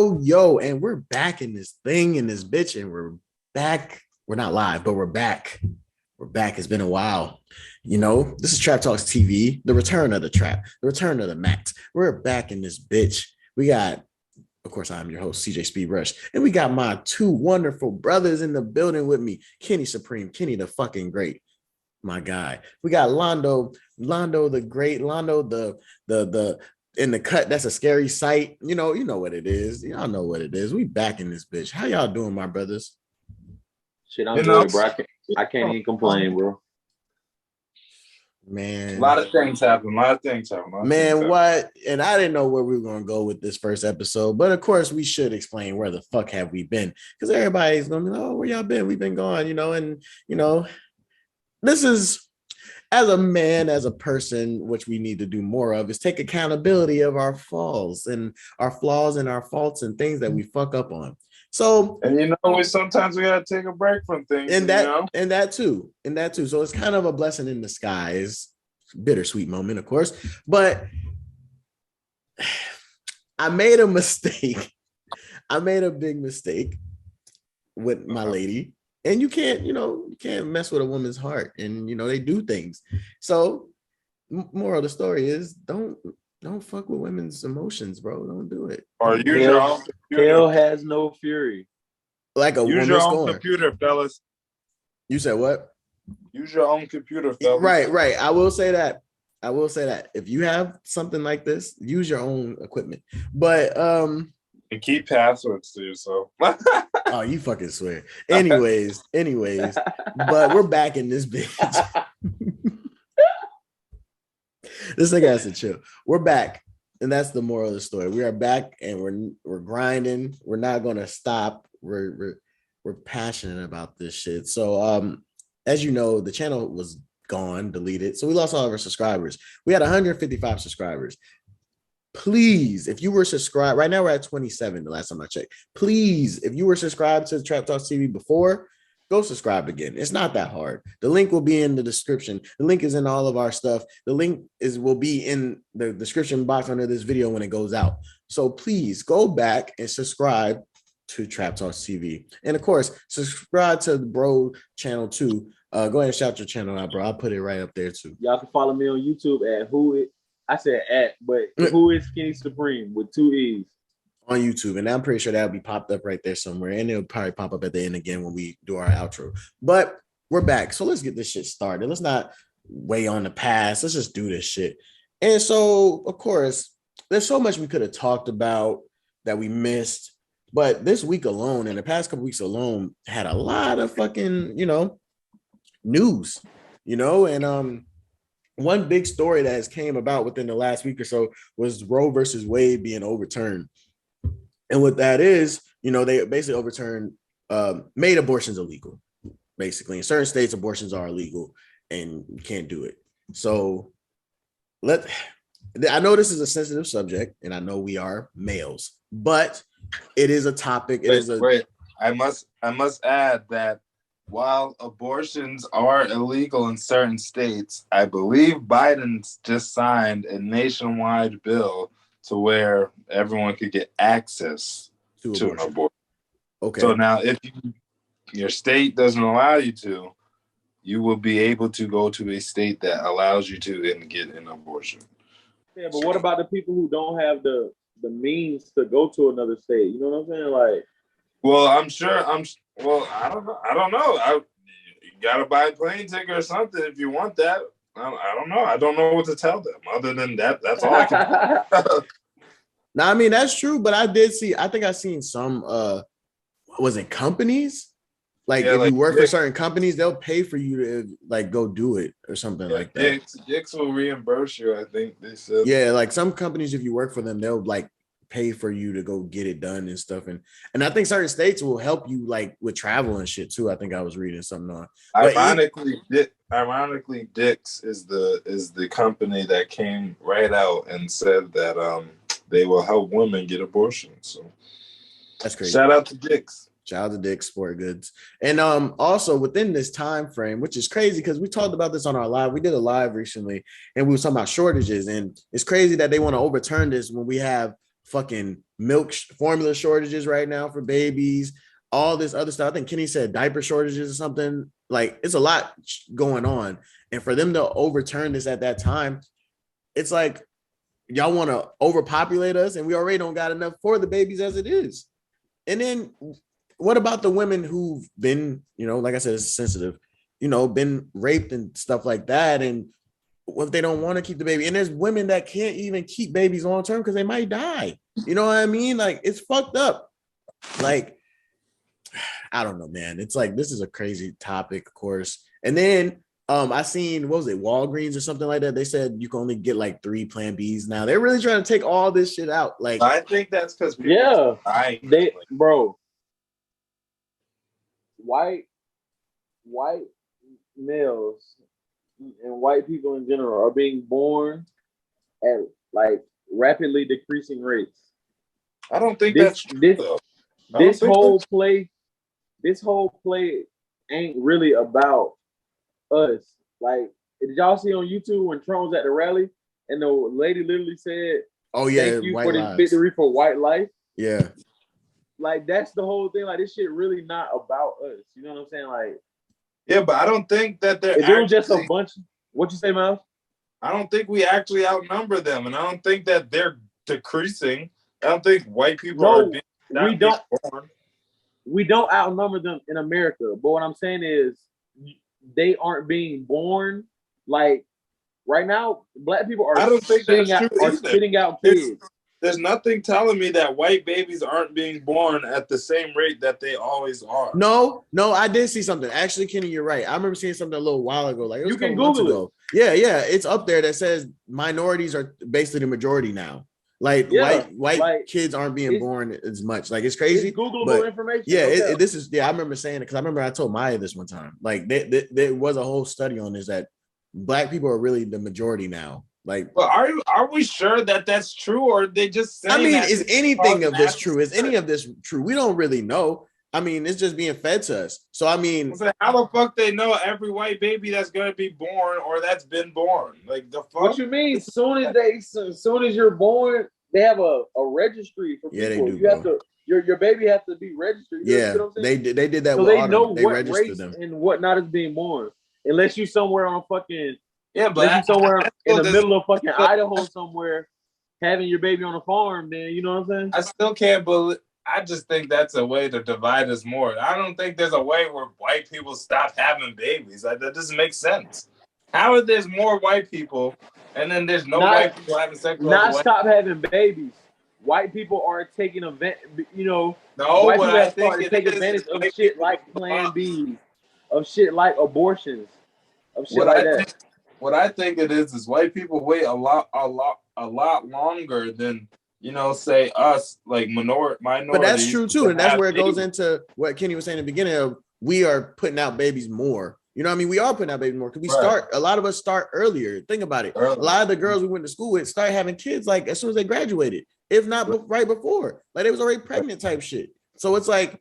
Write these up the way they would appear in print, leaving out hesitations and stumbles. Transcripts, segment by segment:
Yo, and we're back in this thing, in this bitch, and we're back. We're not live, but we're back. We're back. It's been a while. You know, this is Trap Talks TV, the return of the trap, the return of the Max. We're back in this bitch. We got, of course, I'm your host, CJ Speed Rush, and we got my two wonderful brothers in the building with me, Kenny Supreme, Kenny the fucking great, my guy. We got Londo the great, Londo the in the cut. That's a scary sight. You know what it is. Y'all know what it is. We back in this bitch. How y'all doing, my brothers? Shit, I'm good, bro. I can't even complain, bro. Man, a lot of things happen. Man, what? And I didn't know where we were gonna go with this first episode, but of course we should explain where the fuck have we been, because everybody's gonna be like, oh, where y'all been? We've been gone, and this is, as a man, as a person, which we need to do more of, is take accountability of our flaws and our faults and things that we fuck up on. So, and sometimes we gotta take a break from things, and that too. So it's kind of a blessing in disguise, bittersweet moment, of course. But I made a mistake. I made a big mistake with my lady. And you can't mess with a woman's heart, and they do things. So, moral of the story is don't fuck with women's emotions, bro. Don't do it. Or use your own computer. Hell has no fury. Like a use your own computer, fellas. You said what? Use your own computer, fellas. Right. I will say that. If you have something like this, use your own equipment. But and keep passwords to yourself. Oh, you fucking swear. Anyways, but we're back in this bitch. This nigga has to chill. We're back, and that's the moral of the story. We are back, and we're grinding. We're not gonna stop. We're passionate about this shit. So, as you know, the channel was gone, deleted. So we lost all of our subscribers. We had 155 subscribers. Please, if you were subscribed, right now we're at 27 the last time I checked. Please, if you were subscribed to Trap Talks TV before, go subscribe again. It's not that hard. The link will be in the description. The link is in all of our stuff. The link will be in the description box under this video when it goes out. So please go back and subscribe to Trap Talks TV. And of course, subscribe to the bro channel too. Go ahead and shout your channel out, bro. I'll put it right up there too. Y'all can follow me on YouTube at Who is Kenny Supreme with 2 E's on YouTube, and I'm pretty sure that'll be popped up right there somewhere, and it'll probably pop up at the end again when we do our outro. But we're back, so let's get this shit started. Let's not weigh on the past. Let's just do this shit. And so, of course, there's so much we could have talked about that we missed, but this week alone, and the past couple weeks alone, had a lot of fucking news, and one big story that has came about within the last week or so was Roe versus Wade being overturned. And what that is, they basically overturned, made abortions illegal. Basically, in certain states, abortions are illegal and you can't do it. So I know this is a sensitive subject, and I know we are males, but it is a topic. I must add that while abortions are illegal in certain states, I believe Biden's just signed a nationwide bill to where everyone could get access to an abortion. Okay. So now if your state doesn't allow you to, you will be able to go to a state that allows you to and get an abortion. Yeah, but what about the people who don't have the means to go to another state? You know what I'm saying? Like, well, I don't know. You gotta buy a plane ticket or something if you want that. I don't know. I don't know what to tell them. Other than that, that's all I can. Now, I mean, that's true, but I think I seen some. Was it companies? Like, if you work for certain companies, they'll pay for you to go do it or something like that. Dix will reimburse you. I think they said. Yeah, like some companies, if you work for them, they'll pay for you to go get it done and stuff, and I think certain states will help you with travel and shit too. I think I was reading something on. Ironically, Dix is the company that came right out and said that they will help women get abortions. So that's crazy. Shout out to Dix. Shout out to Dick's Sport Goods. And also within this time frame, which is crazy because we talked about this on our live. We did a live recently and we were talking about shortages. And it's crazy that they want to overturn this when we have fucking formula shortages right now for babies, all this other stuff. I think Kenny said diaper shortages or something. Like it's a lot going on. And for them to overturn this at that time, it's like y'all want to overpopulate us and we already don't got enough for the babies as it is. And then what about the women who've been, like I said, it's sensitive, been raped and stuff like that? And what if they don't want to keep the baby? And there's women that can't even keep babies long term because they might die. You know what I mean? Like it's fucked up. Like, I don't know, man. It's like this is a crazy topic, of course. And then I seen, what was it, Walgreens or something like that? They said you can only get like 3 Plan Bs now. They're really trying to take all this shit out. Like, I think that's because bro, white males and white people in general are being born at like rapidly decreasing rates. I don't think that's true. This whole play ain't really about us. Like, did y'all see on YouTube when Trump was at the rally and the lady literally said, "Oh yeah, thank you for this victory for white life." Yeah, like that's the whole thing. Like this shit really not about us. You know what I'm saying? Like, yeah, but I don't think that they're. If it was just a bunch. What you say, Miles? I don't think we actually outnumber them, and I don't think that they're decreasing. I don't think white people are being. We don't outnumber them in America, but what I'm saying is they aren't being born. Like right now, black people are. I don't think that's true either. Spitting out kids. There's nothing telling me that white babies aren't being born at the same rate that they always are. No, I did see something. Actually, Kenny, you're right. I remember seeing something a little while ago. Like it was you can Google it. Yeah, it's up there that says minorities are basically the majority now. Like white kids aren't being born as much. Like it's crazy. It's Googleable information. Yeah, this is. Yeah, I remember saying it because I remember I told Maya this one time. Like there was a whole study on this that black people are really the majority now. Like, well, are we sure that that's true, or are they just saying? I mean, is anything of this true? Is any of this true? We don't really know. I mean, it's just being fed to us. So I mean, how the fuck they know every white baby that's gonna be born or that's been born? Like the fuck? What you mean? As soon as you're born, they have a registry for people. Yeah, they do. You have to. Your baby has to be registered. You know what I'm saying? They did that. So they know they what race and whatnot is being born. Unless you somewhere on fucking. Yeah, but somewhere in the middle of fucking Idaho somewhere having your baby on a farm, then you know what I'm saying? I still can't believe. I just think that's a way to divide us more. I don't think there's a way where white people stop having babies. Like, that doesn't make sense. How are there's more white people and then there's white people having sex with not stop having babies. White people are taking advantage, No, white but people I have started to take advantage of shit like Plan B, of shit like abortions, of shit like that. What I think it is white people wait a lot longer than say us, like minority. But that's true too, and that's where it goes into what Kenny was saying in the beginning of we are putting out babies more. You know what I mean? We are putting out babies more because a lot of us start earlier. Think about it. A lot of the girls we went to school with started having kids like as soon as they graduated, if not right before. Like they was already pregnant type shit. So it's like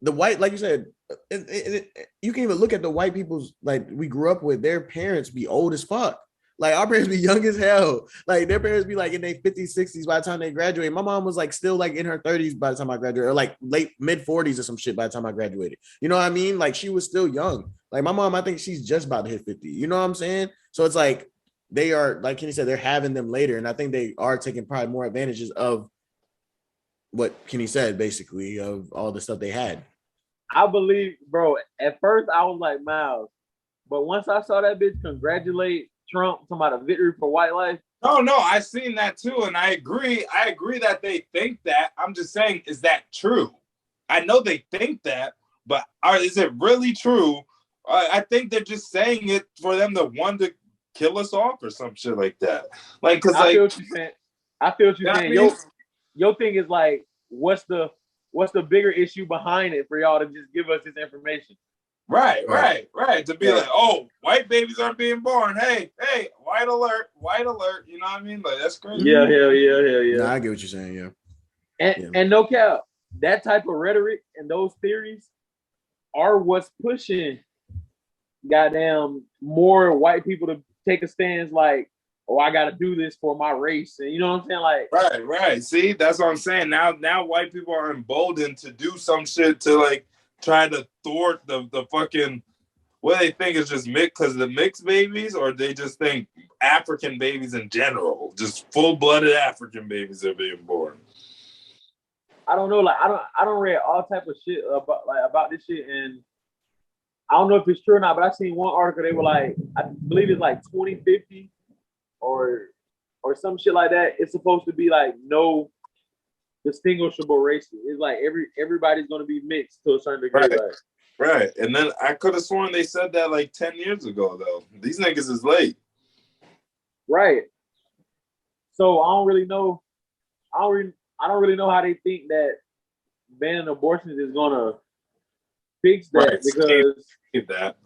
the white, like you said, you can even look at the white people's like we grew up with. Their parents be old as fuck. Like our parents be young as hell. Like their parents be like in their 50s, 60s by the time they graduate. My mom was like still like in her 30s by the time I graduated, or like late mid 40s or some shit by the time I graduated. You know what I mean? Like she was still young. Like my mom, I think she's just about to hit 50. You know what I'm saying? So it's like they are, like Kenny said, they're having them later, and I think they are taking probably more advantages of what Kenny said, basically, of all the stuff they had. I believe, bro. At first, I was like Miles, but once I saw that bitch congratulate Trump talking about a victory for white life. No, I seen that too, and I agree. I agree that they think that. I'm just saying, is that true? I know they think that, but is it really true? I think they're just saying it for them to want to kill us off or some shit like that. Like, cause I feel what you're saying. I feel what you're saying. Your thing is like, what's the bigger issue behind it for y'all to just give us this information? Right. To be like, oh, white babies aren't being born. Hey, white alert. You know what I mean? Like, that's crazy. Yeah. No, I get what you're saying, yeah. And no cap, that type of rhetoric and those theories are what's pushing goddamn more white people to take a stance like oh, I got to do this for my race. And you know what I'm saying? Like, right. See, that's what I'm saying. Now white people are emboldened to do some shit to like try to thwart the fucking what they think is just mixed because of the mixed babies, or they just think African babies in general, just full-blooded African babies are being born. I don't know. Like, I don't read all type of shit about this shit, and I don't know if it's true or not. But I seen one article. They were like, I believe it's like 2050 or some shit like that. It's supposed to be like no distinguishable races. It's like everybody's gonna be mixed to a certain degree. Right. And then I could have sworn they said that like 10 years ago, though. These niggas is late. Right. So I don't really know. I don't really know how they think that banning abortions is gonna fix that because that.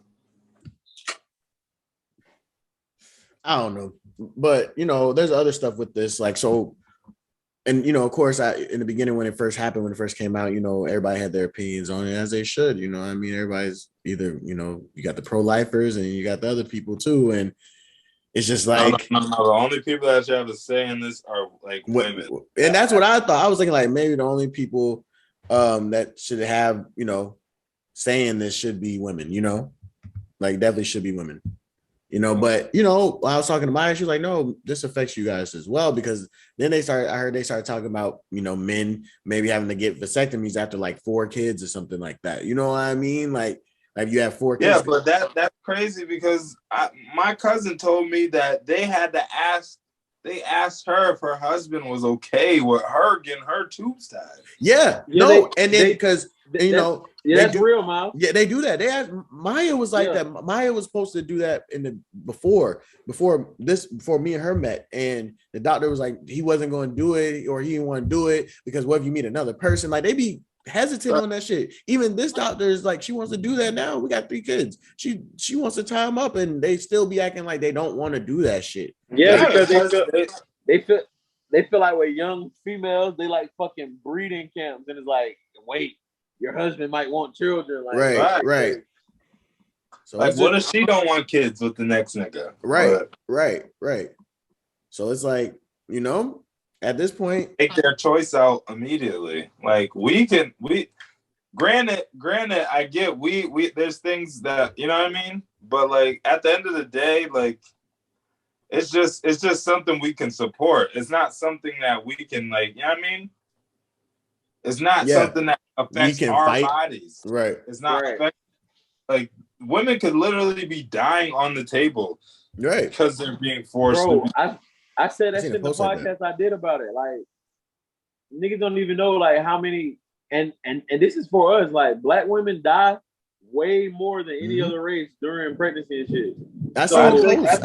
I don't know, but you know, there's other stuff with this, like so. And, you know, of course, in the beginning, when it first happened, when it first came out, you know, everybody had their opinions on it, as they should. You know, I mean, everybody's either, you know, you got the pro-lifers and you got the other people too. And it's just like no. The only people that should have a say in this are like women. And that's what I thought. I was thinking like maybe the only people that should have, you know, saying this should be women, you know, like definitely should be women. You know, but you know, I was talking to Maya, she was like, no, this affects you guys as well, because then I heard they started talking about, you know, men maybe having to get vasectomies after like 4 kids or something like that. You know what I mean? Like you have 4 kids. Yeah, but that's crazy because my cousin told me that they asked her if her husband was okay with her getting her tubes tied. Yeah, no, and then because you know, that's real, Miles. Yeah, they do that. They asked Maya was like that. Maya was supposed to do that before me and her met, and the doctor was like he wasn't going to do it, or he didn't want to do it because what if you meet another person? Like they be hesitant on that shit. Even this doctor is like she wants to do that now. We got 3 kids. She wants to tie them up, and they still be acting like they don't want to do that shit. Yeah, because they feel like with young females they like fucking breeding camps, and it's like wait. Your husband might want children, like right. So like, what if she don't want kids with the next nigga? Right. So it's like, you know, at this point, take their choice out immediately. Like granted, I get we there's things that you know what I mean, but like at the end of the day, like it's just something we can support. It's not something that we can like, you know what I mean? It's not something that affects our bodies. Right. It's not like women could literally be dying on the table. Right. Because they're being forced. Bro, I said that shit in the podcast I did about it. Like niggas don't even know like how many and this is for us, like black women die way more than any other race during pregnancy and shit. I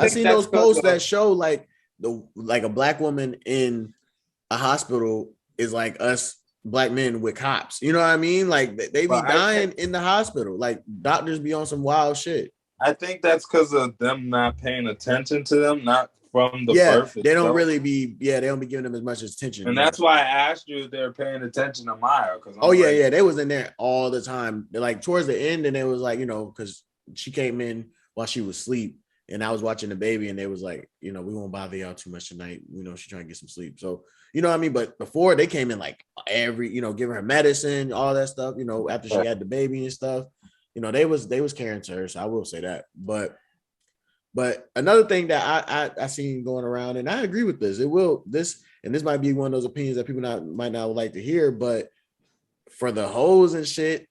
seen those posts that show like a black woman in a hospital is like us black men with cops, you know what I mean? Like they be dying in the hospital. Like doctors be on some wild shit. I think that's because of them not paying attention to them, not from the birth. They don't really be. Yeah, they don't be giving them as much attention. And that's why I asked you if they're paying attention to Maya. They was in there all the time. Like towards the end, and it was like, you know, because she came in while she was asleep, and I was watching the baby, and they was like, you know, we won't bother y'all too much tonight. You know, she's trying to get some sleep. So, you know what I mean? But before they came in like you know, giving her medicine, all that stuff, you know, after she had the baby and stuff, you know, they was caring to her. So I will say that. But another thing that I seen going around, and I agree with this, this might be one of those opinions that people might not like to hear, but for the hoes and shit,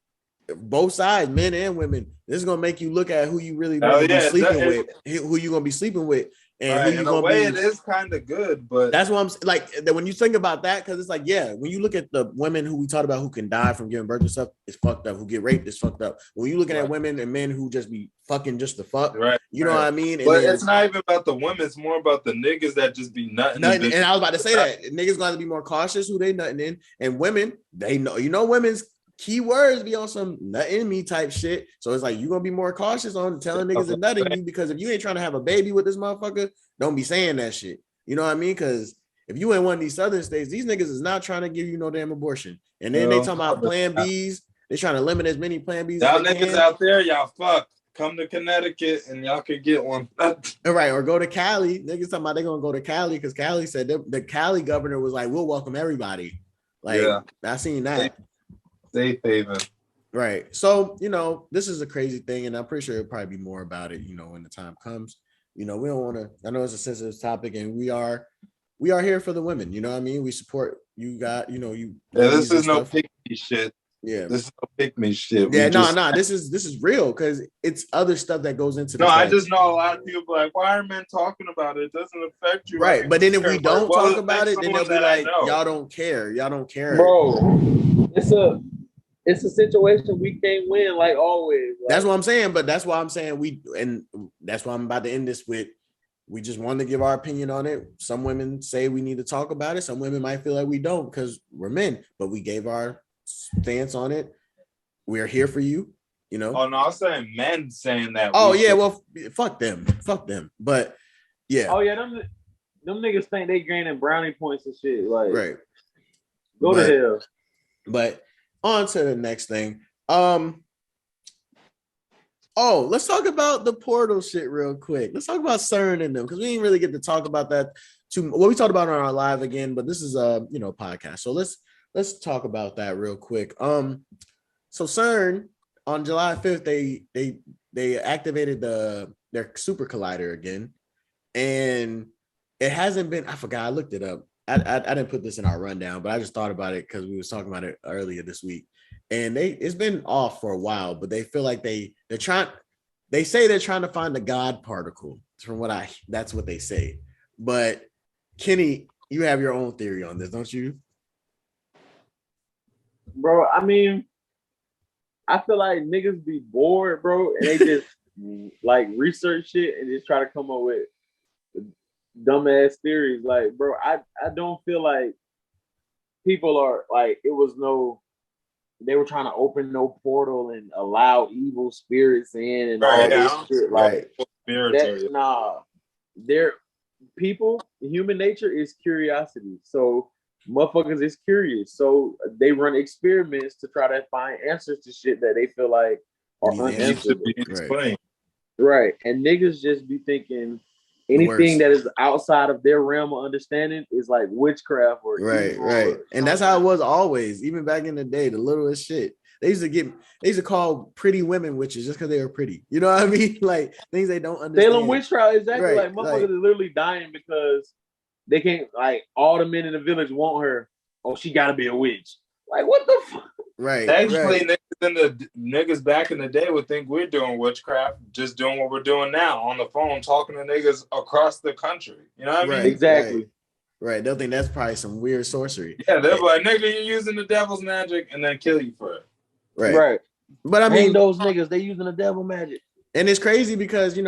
both sides, men and women, this is gonna make you look at who you really want to be sleeping with, who you gonna be sleeping with, and who you gonna be. It is kind of good, but that's what I'm like. When you think about that, because it's like, when you look at the women who we talked about who can die from giving birth and stuff, it's fucked up. Who get raped is fucked up. When you looking at women and men who just be fucking just the fuck, you know what I mean? But it's not even about the women; it's more about the niggas that just be nutting. And I was about to say that niggas gonna be more cautious who they nutting in, and women, they know, you know, women's keywords be on some nutting me type shit. So it's like you're gonna be more cautious on telling niggas to nutting you, because if you ain't trying to have a baby with this motherfucker, don't be saying that shit. You know what I mean? Because if you in one of these southern states, these niggas is not trying to give you no damn abortion. And then they talking about plan Bs. They trying to limit as many plan Bs. Y'all niggas out there, y'all fuck. come to Connecticut and y'all could get one. All right, or go to Cali. Niggas talking about they're gonna go to Cali because Cali said the Cali governor was like, we'll welcome everybody. Like, yeah. I seen that. Safe haven. Right. So, this is a crazy thing, and I'm pretty sure it'll probably be more about it, when the time comes. We don't want to, I know it's a sensitive topic, and we are here for the women, you know what I mean? We support you this is no pick me shit. Yeah. This is no pick me shit. Yeah, this is real because it's other stuff that goes into this. No, I just know a lot of people like, why are men talking about it? It doesn't affect you. Right. But then if we don't talk about it, then they'll be like, y'all don't care. Y'all don't care. Bro, it's a situation we can't win like always. Like, that's what I'm saying. But that's why I'm saying and that's why I'm about to end this with, we just want to give our opinion on it. Some women say we need to talk about it. Some women might feel like we don't because we're men, but we gave our stance on it. We're here for you, Oh, no, I'm saying men saying that. Oh, yeah, well, fuck them. But, yeah. Oh, yeah, them niggas think they gaining brownie points and shit. Like, right. Go to hell. But on to the next thing. Let's talk about the portal shit real quick. Let's talk about CERN and them because we didn't really get to talk about that too. Well, we talked about it on our live again, but this is a podcast. So let's talk about that real quick. So CERN on July 5th, they activated their super collider again, and it hasn't been. I forgot. I looked it up. I didn't put this in our rundown, but I just thought about it because we was talking about it earlier this week. And it's been off for a while, but they feel like they say they're trying to find the God particle. That's what they say. But Kenny, you have your own theory on this, don't you? Bro, I mean, I feel like niggas be bored, bro, and they just like research shit and just try to come up with dumbass theories. Like, bro, I don't feel like people are like they were trying to open no portal and allow evil spirits in and all this shit. Like, they're people, human nature is curiosity. So motherfuckers is curious. So they run experiments to try to find answers to shit that they feel like are unanswerable. Right. And niggas just be thinking anything that is outside of their realm of understanding is like witchcraft or right. And that's how it was always, even back in the day, the littlest shit. They used to call pretty women witches just because they were pretty. You know what I mean? Like things they don't understand. Salem witch trial, exactly. Right. Like motherfuckers is literally dying because they can't, like, all the men in the village want her. Oh, she gotta be a witch. Like, what the fuck? Right. Actually, niggas back in the day would think we're doing witchcraft, just doing what we're doing now on the phone, talking to niggas across the country. You know what I mean? Exactly. Right. They'll think that's probably some weird sorcery. Yeah, they're like, nigga, you're using the devil's magic, and then kill you for it. Right. But I mean, those niggas, they using the devil magic. And it's crazy because,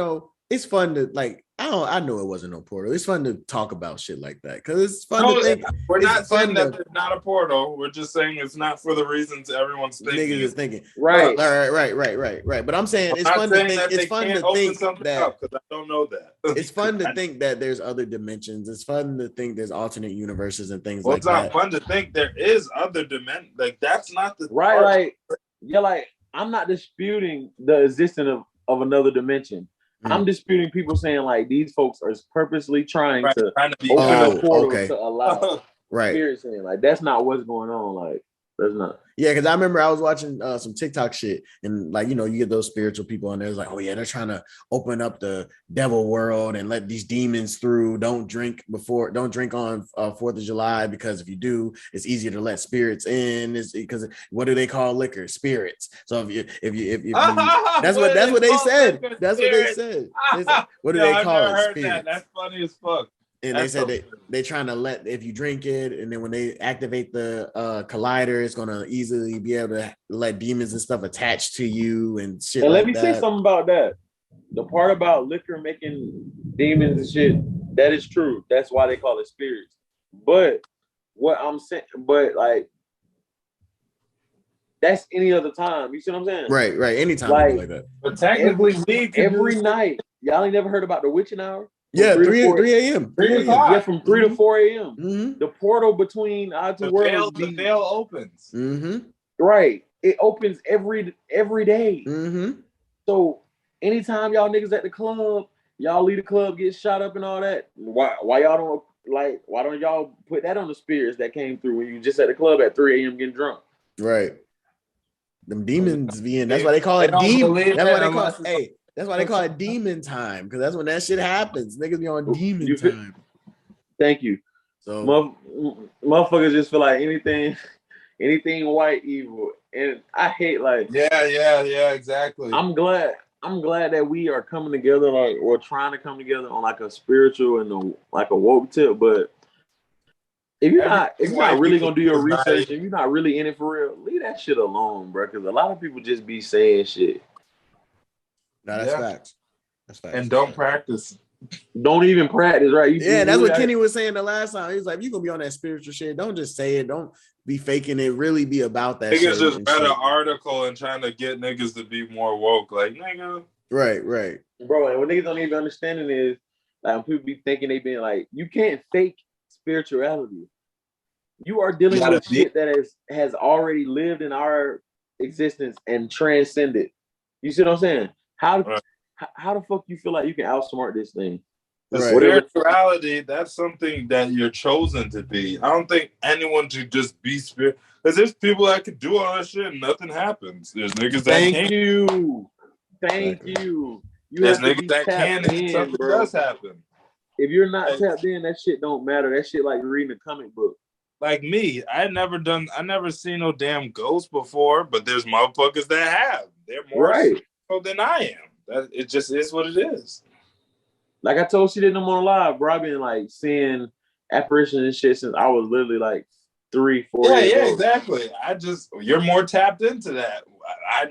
it's fun to, like, I know it wasn't no portal. It's fun to talk about shit like that because it's fun to think. We're not saying that it's not a portal. We're just saying it's not for the reasons everyone's thinking. Niggas is thinking. Right. Right. But I'm saying it's fun to think. It's fun to think that because I don't know that. It's fun to think that there's other dimensions. It's fun to think there's alternate universes and things like that. Well, it's not fun to think there is other dimensions. Like that's not the right. Like like I'm not disputing the existence of another dimension. I'm disputing people saying like these folks are purposely trying to open a portal to allow spirits in. Like that's not what's going on. Like that's not. Yeah, because I remember I was watching some TikTok shit, and like you get those spiritual people on there. It's like, oh yeah, they're trying to open up the devil world and let these demons through. Don't drink on 4th of July because if you do, it's easier to let spirits in. It's because what do they call liquor? Spirits. So if you that's what they said. That's what they said. What do they call it? Spirits. That's funny as fuck. And they said they're trying to let, if you drink it, and then when they activate the collider, it's gonna easily be able to let demons and stuff attach to you and shit. And let me say something about that. The part about liquor making demons and shit, that is true. That's why they call it spirits. But what I'm saying, like that's any other time. You see what I'm saying? Right. Anytime like that. But technically, every night. Y'all ain't never heard about the witching hour? Yeah, 3 a.m. Yeah, from 3 to 4 a.m. Mm-hmm. The portal between our two worlds. The veil opens. Mm-hmm. Right. It opens every day. Mm-hmm. So anytime y'all niggas at the club, y'all leave the club, get shot up and all that. Why y'all don't like? Why don't y'all put that on the spirits that came through when you just at the club at 3 a.m. getting drunk? Right. Them demons being. That's why they call They it don't demon. believe That's it why they call unless it. Hey, that's why they call it demon time, because that's when that shit happens. Niggas be on demon time. Thank you. So Motherfuckers just feel like anything white evil, and I hate like. Yeah, exactly. I'm glad that we are coming together, like we're trying to come together on like a spiritual and like a woke tip. But if you're not really gonna do your research and you're not really in it for real, leave that shit alone, bro. Because a lot of people just be saying shit. no, that's facts. That's facts. And don't practice. Don't even practice, right? That's what Kenny was saying the last time. He was like, "You gonna be on that spiritual shit? Don't just say it. Don't be faking it. Really be about that shit." Niggas just read an article and trying to get niggas to be more woke. Like, nigga. Right. Bro, and what niggas don't even understanding is like when people be thinking they being like, you can't fake spirituality. You are dealing with shit that has already lived in our existence and transcended. You see what I'm saying? How the fuck you feel like you can outsmart this thing? Spirituality, that's something that you're chosen to be. I don't think anyone should just be spirit. Because there's people that could do all that shit and nothing happens. There's niggas that can't. Thank you. There's niggas that can and something does happen. If you're not tapped in, that shit don't matter. That shit like reading a comic book. Like me, I never seen no damn ghost before, but there's motherfuckers that have. They're more so than I am. It just is what it is. Like I told she didn't on live, bro. I've been like seeing apparitions and shit since I was literally like 3-4 years old. Exactly. You're more tapped into that.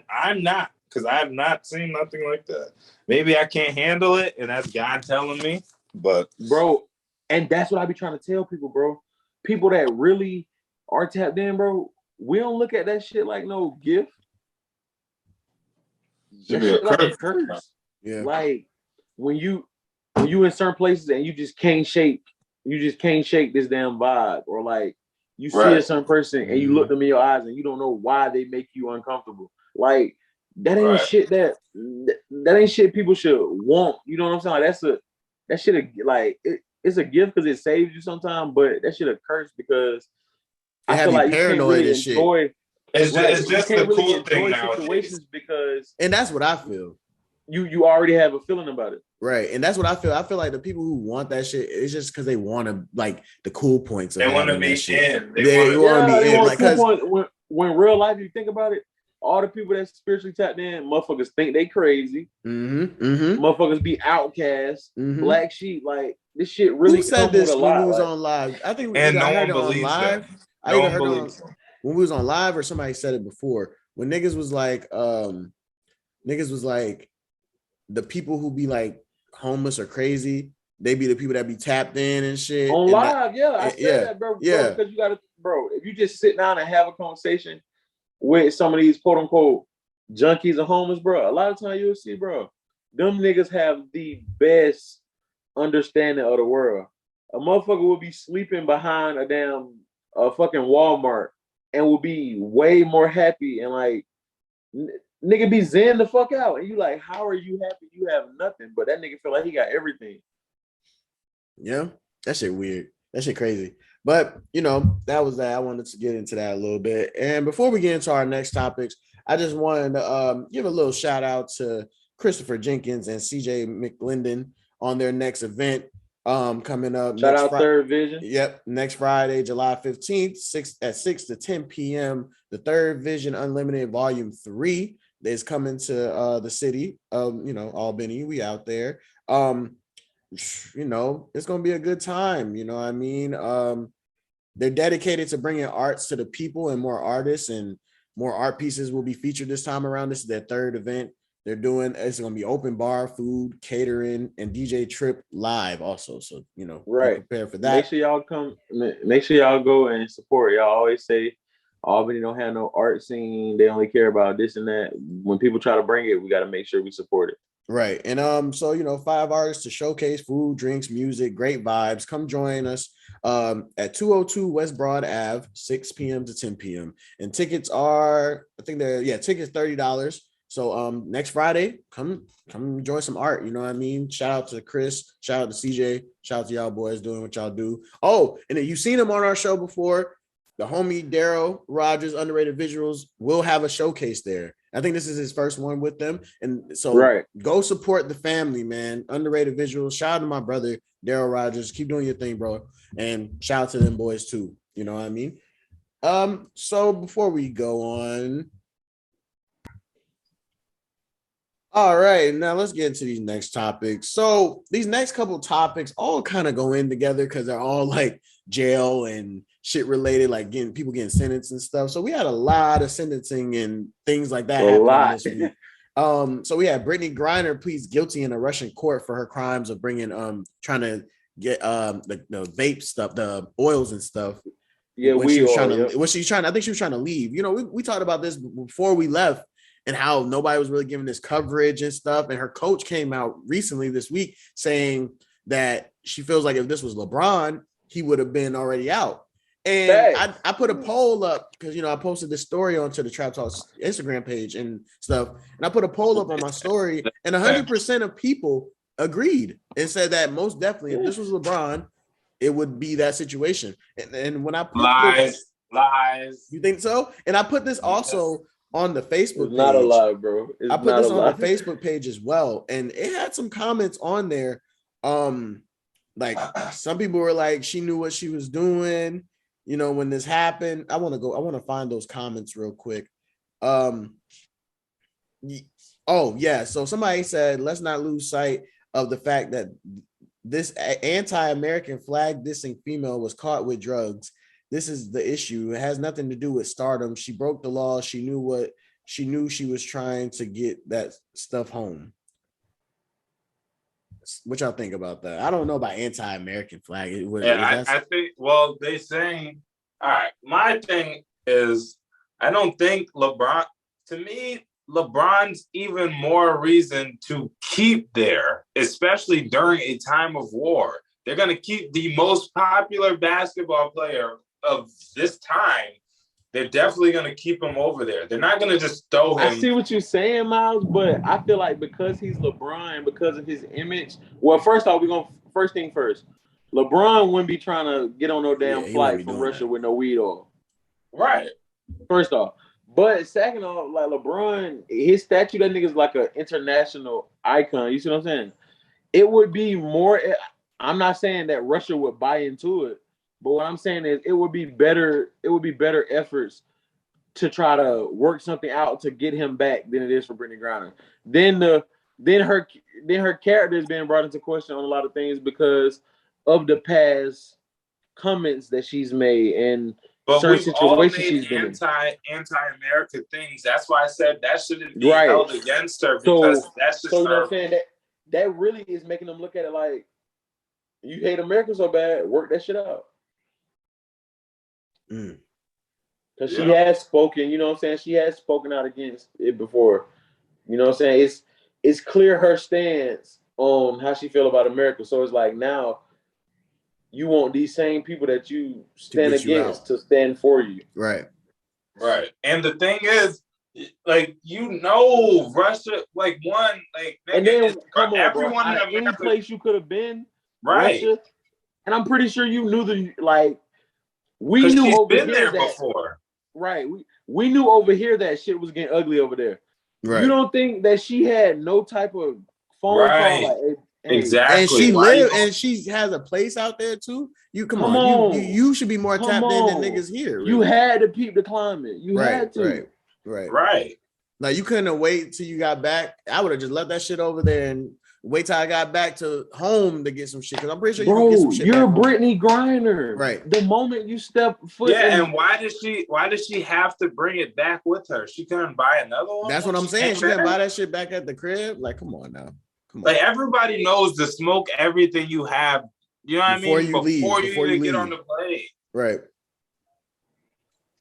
I'm not, because I have not seen nothing like that. Maybe I can't handle it, and that's God telling me. But bro, and that's what I be trying to tell people, bro. People that really are tapped in, bro. We don't look at that shit like no gift. That shit like a curse. Yeah. Like when you in certain places and you just can't shake this damn vibe, or like you see a certain person and you look them in your eyes and you don't know why they make you uncomfortable. Like that ain't shit that ain't shit people should want. You know what I'm saying? Like that shit like it's a gift because it saves you sometimes, but that shit a curse because I feel like you can't really enjoy. It's just the cool thing now. Situations because, and that's what I feel. You already have a feeling about it. Right. And that's what I feel. I feel like the people who want that shit, it's just because they want to like the cool points. They want to be in. They want to be in. Like, cool when real life, you think about it, all the people that's spiritually tapped in, motherfuckers think they crazy. Motherfuckers be outcasts, black sheep. Like this shit really. Who said this when we was on live? I think and no one believes that. I either heard it when we was on live or somebody said it before. When niggas was like, the people who be like homeless or crazy, they be the people that be tapped in and shit. On live, I said that, bro. Yeah. Because you gotta, bro, if you just sit down and have a conversation with some of these quote unquote junkies or homeless, bro, a lot of time you'll see, bro, them niggas have the best understanding of the world. A motherfucker will be sleeping behind a fucking Walmart and will be way more happy and like nigga be zen the fuck out. And you like, how are you happy? You have nothing. But that nigga feel like he got everything. Yeah, that shit weird. That shit crazy. But, you know, that was that. I wanted to get into that a little bit. And before we get into our next topics, I just wanted to give a little shout out to Christopher Jenkins and CJ McLendon on their next event coming up. Shout out Third Vision. Yep. Next Friday, July 15th, 6 to 10 p.m. The Third Vision Unlimited Volume 3 is coming to the city of, Albany. We out there. It's going to be a good time. You know what I mean? They're dedicated to bringing arts to the people and more artists and more art pieces will be featured this time around. This is their third event. It's going to be open bar, food, catering, and DJ Trip live also. So, right. Prepare for that. Make sure y'all come. Make sure y'all go and support. Y'all always say Albany don't have no art scene. They only care about this and that. When people try to bring it, we got to make sure we support it. Right. And so 5 artists to showcase food, drinks, music, great vibes. Come join us at 202 West Broad Ave, 6 p.m. to 10 p.m. And tickets are, tickets $30. So next Friday, come enjoy some art. You know what I mean? Shout out to Chris, shout out to CJ, shout out to y'all boys doing what y'all do. Oh, and you've seen him on our show before. The homie Daryl Rogers, Underrated Visuals, will have a showcase there. I think this is his first one with them. And so go support the family, man. Underrated Visuals. Shout out to my brother, Daryl Rogers. Keep doing your thing, bro. And shout out to them boys too. You know what I mean? So before we go on. All right, now let's get into these next topics. So these next couple topics all kind of go in together because they're all like jail and shit related, like people getting sentenced and stuff. So we had a lot of sentencing and things like that happening this week. So we had Brittany Griner pleads guilty in a Russian court for her crimes of bringing trying to get the vape stuff, the oils and stuff. Yeah, when she was trying to. What she's trying? I think she was trying to leave. You know, we talked about this before we left. And how nobody was really giving this coverage and stuff. And her coach came out recently this week saying that she feels like if this was LeBron, he would have been already out. And I put a poll up because, you know, I posted this story onto the Trap Talk Instagram page and stuff. And I put a poll up on my story and 100% of people agreed and said that most definitely, if this was LeBron, it would be that situation. And when I put lies. You think so? And I put this also on the Facebook page. Not a lie, bro. I put this on the Facebook page as well, and it had some comments on there. Like some people were like, she knew what she was doing, you know, when this happened. I want to find those comments real quick. Oh yeah, so somebody said, let's not lose sight of the fact that this anti-American flag dissing female was caught with drugs. This is the issue. It has nothing to do with stardom. She broke the law. She knew she was trying to get that stuff home. What y'all think about that? I don't know about anti-American flag. I think, well, they saying, all right, my thing is, I don't think LeBron, to me, LeBron's even more reason to keep there, especially during a time of war. They're going to keep the most popular basketball player of this time. They're definitely going to keep him over there. They're not going to just throw him. I see what you're saying, Miles, but I feel like because he's LeBron, because of his image. Well, first off, first thing first. LeBron wouldn't be trying to get on no damn flight from Russia with no weed oil. Right. First off. But second off, like LeBron, his statue, that nigga's like an international icon. You see what I'm saying? It would be more. I'm not saying that Russia would buy into it. But what I'm saying is it would be better efforts to try to work something out to get him back than it is for Brittany Griner. Then her character is being brought into question on a lot of things because of the past comments that she's made and certain situations she's been in. Anti-American things. That's why I said that shouldn't be held against her because that's just you know what I'm saying? That really is making them look at it like, you hate America so bad, work that shit out. Because she has spoken, you know what I'm saying? She has spoken out against it before. You know what I'm saying? It's clear her stance on how she feel about America. So it's like now you want these same people that you stand against to stand for you. Right. Right. And the thing is, like, you know, Russia, like one, like, and then come on, everyone in America, any place you could have been, right? Russia, and I'm pretty sure you knew we knew over been here there before. Right. We knew over here that shit was getting ugly over there. Right. You don't think that she had no type of phone call? Like, exactly. And she lived and she has a place out there too. You come on. You should be more tapped in than niggas here. Really. You had to peep the climate. You had to. Right. Now you couldn't have waited till you got back. I would have just left that shit over there and wait till I got back to home to get some shit. Because I'm pretty sure you can get some shit. You're Brittany Griner. Right. The moment you step foot and why does she have to bring it back with her? She couldn't buy another one? That's what I'm saying. She can't buy that shit back at the crib. Like, come on now. Like, everybody knows to smoke everything you have. You know what I mean? Before you even get on the plane. Right.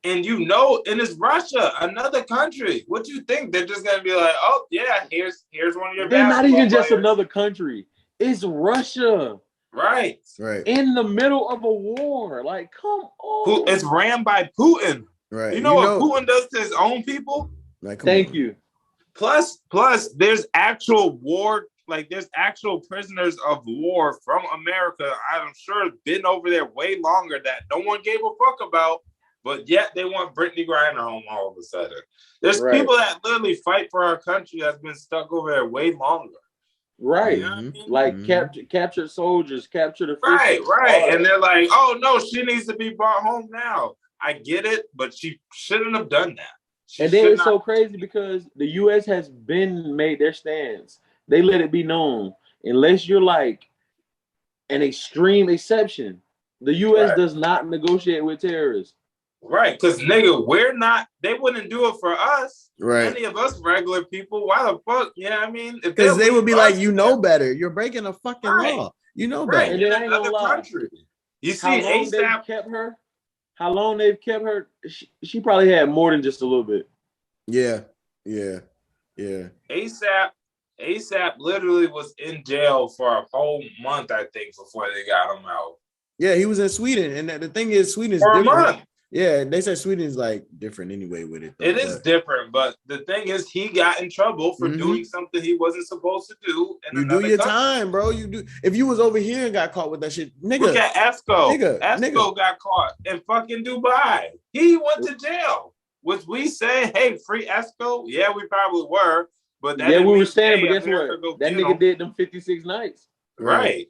And you know, and it's Russia, another country. What do you think? They're just gonna be like, oh yeah, here's one of your. They're not even just another country. It's Russia. Right. In the middle of a war. Like, come on. It's ran by Putin. Right. You know what Putin does to his own people? Like, Thank you. Plus, there's actual war, like there's actual prisoners of war from America. I'm sure been over there way longer that no one gave a fuck about, but yet they want Brittany Griner home all of a sudden. There's people that literally fight for our country that's been stuck over there way longer. Right. You know what I mean? Like captured soldiers, captured officials. Right. And they're like, oh no, she needs to be brought home now. I get it, but she shouldn't have done that. And then it's so crazy because the U.S. has been made their stance. They let it be known. Unless you're like an extreme exception, the U.S. does not negotiate with terrorists. Right, because nigga, we're not. They wouldn't do it for us. Right. Any of us regular people. Why the fuck? Yeah, I mean, because they would be like, you know better. You're breaking a fucking law. You know better. And then I ain't gonna lie. You see, ASAP kept her. How long they've kept her? She probably had more than just a little bit. Yeah. ASAP literally was in jail for a whole month, I think, before they got him out. Yeah, he was in Sweden, and the thing is, Sweden is for different. A month. Yeah, they said Sweden is like different anyway with it. It is different, but the thing is, he got in trouble for doing something he wasn't supposed to do. You do your time, bro. You do. If you was over here and got caught with that shit, nigga. Look at Esco. Esco got caught in fucking Dubai. He went to jail. Was we say, hey, free Esco? Yeah, we probably were. But that we were saying, but guess what? That nigga did them 56 nights. Right.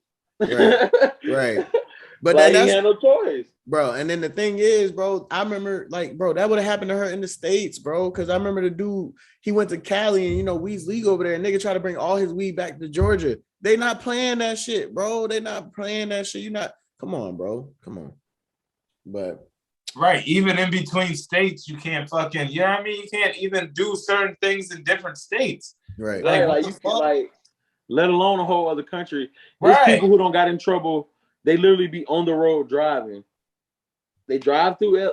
But like, he had no choice. Bro, and then the thing is, bro, I remember, like, bro, that would have happened to her in the States, bro, because I remember the dude, he went to Cali, and, you know, weed's legal over there, and nigga try to bring all his weed back to Georgia. They not playing that shit, bro. They not playing that shit. You not, come on, bro. Come on. But. Right, even in between states, you can't fucking, you know what I mean? You can't even do certain things in different states. Right. Like you can, like, let alone a whole other country. There's people who don't got in trouble. They literally be on the road driving. They drive through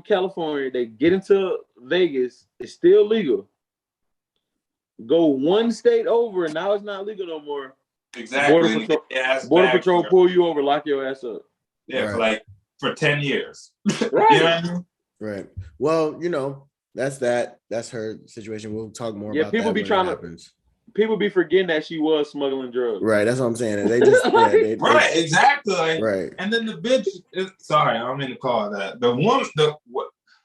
California. They get into Vegas. It's still legal. Go one state over, and now it's not legal no more. Exactly. Border Patrol pull you over, lock your ass up. Yeah, for 10 years. Right. You know what I mean? Right. Well, you know, that's that. That's her situation. We'll talk more about people that be trying to. People be forgetting that she was smuggling drugs. Right, that's what I'm saying. They just exactly. Right. And then the bitch. Sorry, I don't mean to call it that. The woman,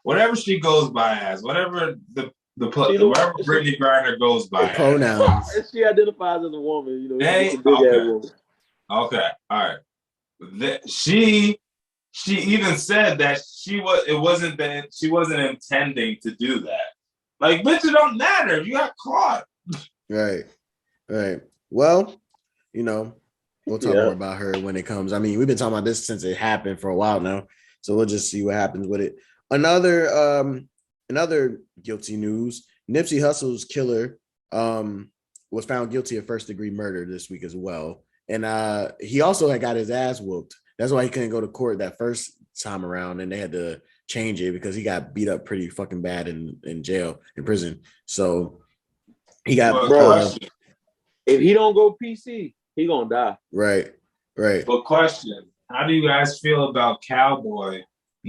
whatever she goes by as, whatever whatever Brittany Griner goes by. The pronouns. She identifies as a woman. You know. Okay. All right. She even said that she wasn't intending to do that. Like, bitch, it don't matter. You got caught. Right. Well, you know, we'll talk more about her when it comes. I mean, we've been talking about this since it happened for a while now, so we'll just see what happens with it. Another guilty news: Nipsey Hussle's killer was found guilty of first-degree murder this week as well, and he also had got his ass whooped. That's why he couldn't go to court that first time around, and they had to change it because he got beat up pretty fucking bad in prison. So. He got if he don't go PC, he gonna die. Right. But question: how do you guys feel about Cowboy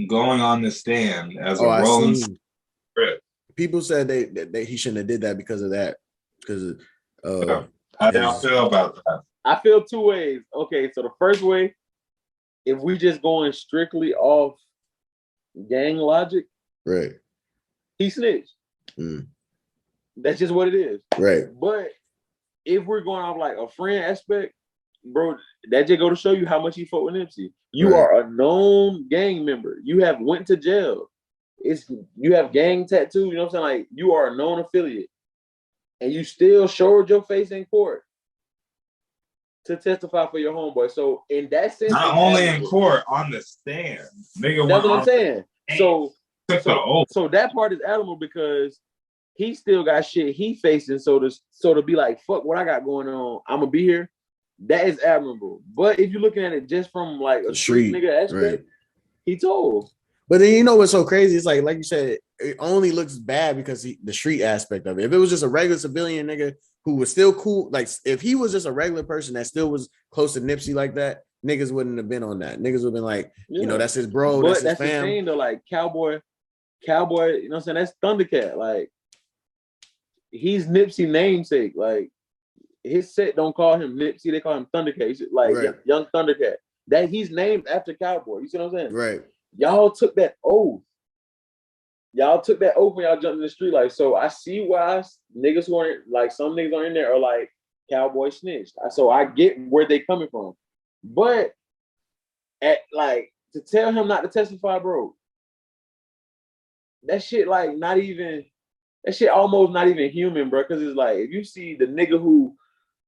going on the stand as a rolling script? People said they he shouldn't have did that because of that. Because how do y'all feel about that? I feel two ways. Okay, so the first way, if we just going strictly off gang logic, right? He snitched. That's just what it is. Right. But if we're going off like a friend aspect, bro, that just go to show you how much he fought with Nipsey. You are a known gang member. You have went to jail. You have gang tattoos. You know what I'm saying? Like, you are a known affiliate. And you still showed your face in court to testify for your homeboy. So in that sense, not only in court, on the stand. Nigga, that's what I'm saying. So that part is admirable because he still got shit he facing. So to be like, fuck what I got going on, I'm gonna be here. That is admirable. But if you're looking at it just from like a street nigga aspect, he told. But then you know what's so crazy? It's like you said, it only looks bad because the street aspect of it. If it was just a regular civilian nigga who was still cool, like if he was just a regular person that still was close to Nipsey like that, niggas wouldn't have been on that. Niggas would have been like, you know, that's his bro, but that's his fam. The thing though, like Cowboy, you know what I'm saying? That's Thundercat. Like, he's Nipsey namesake. Like his set don't call him Nipsey, they call him Thundercat. Like Right. young Thundercat. That he's named after Cowboy. You see what I'm saying? Right. Y'all took that oath. Y'all took that oath when y'all jumped in the street. Like, so I see why niggas who are like some niggas are in there are like Cowboy snitched. So I get where they coming from. But at like to tell him not to testify, bro, that shit like not even that shit almost not even human, bro. Cause it's like if you see the nigga who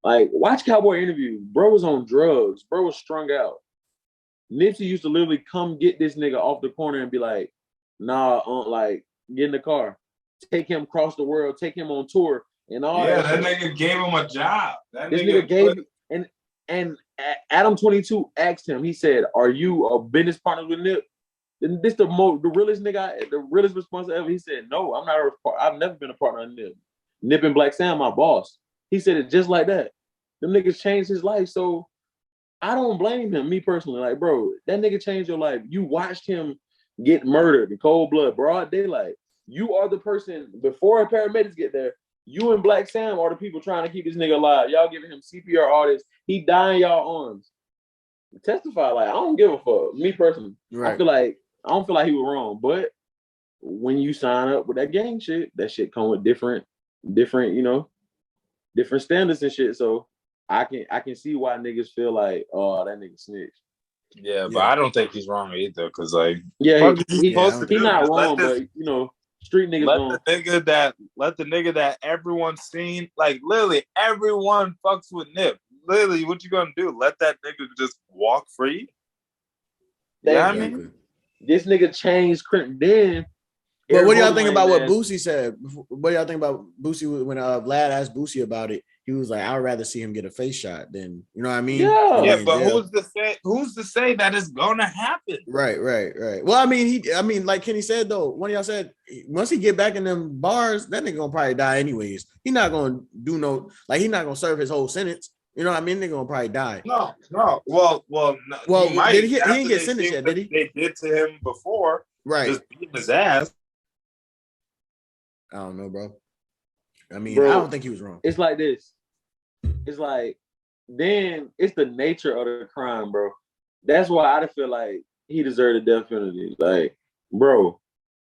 like watch Cowboy interview, bro was on drugs, bro was strung out. Nipsey used to literally come get this nigga off the corner and be like, nah, like get in the car, take him across the world, take him on tour and all Yeah, that. that nigga gave him a job. This nigga gave and Adam 22 asked him, he said, are you a business partner with Nip? And this the realest nigga, the realest response ever. He said, no, I'm not I've never been a partner of Nip. Nip and Black Sam, my boss. He said it just like that. Them niggas changed his life. So I don't blame him, me personally. Like, bro, that nigga changed your life. You watched him get murdered in cold blood, broad daylight. You are the person, before paramedics get there, you and Black Sam are the people trying to keep this nigga alive. Y'all giving him CPR, all this. He dying y'all arms. Testify, like, I don't give a fuck. Me personally. Right. I don't feel like he was wrong. But when you sign up with that gang shit, that shit come with different, you know, different standards and shit. So I can see why niggas feel like, oh, that nigga snitched. Yeah, but I don't think he's wrong either. Cause like, yeah, he not wrong, but you know, street niggas let the nigga that everyone's seen, like literally everyone fucks with Nip. Literally, what you gonna do? Let that nigga just walk free? Yeah, I mean, this nigga changed then. But what do y'all think about what Boosie said? What do y'all think about Boosie when Vlad asked Boosie about it? He was like, I would rather see him get a face shot than, you know what I mean? Yeah, but who's to say that is gonna happen? Right. Well, I mean, like Kenny said though, one of y'all said once he get back in them bars, that nigga gonna probably die anyways. He not gonna do no, like he not gonna serve his whole sentence. You know what I mean? They're gonna probably die. No. Well, he didn't get sentenced yet, did he? They did to him before, right? Just beating his ass. I don't know, bro. I mean, bro, I don't think he was wrong. It's like this. It's like then it's the nature of the crime, bro. That's why I feel like he deserved the death penalty. Like, bro,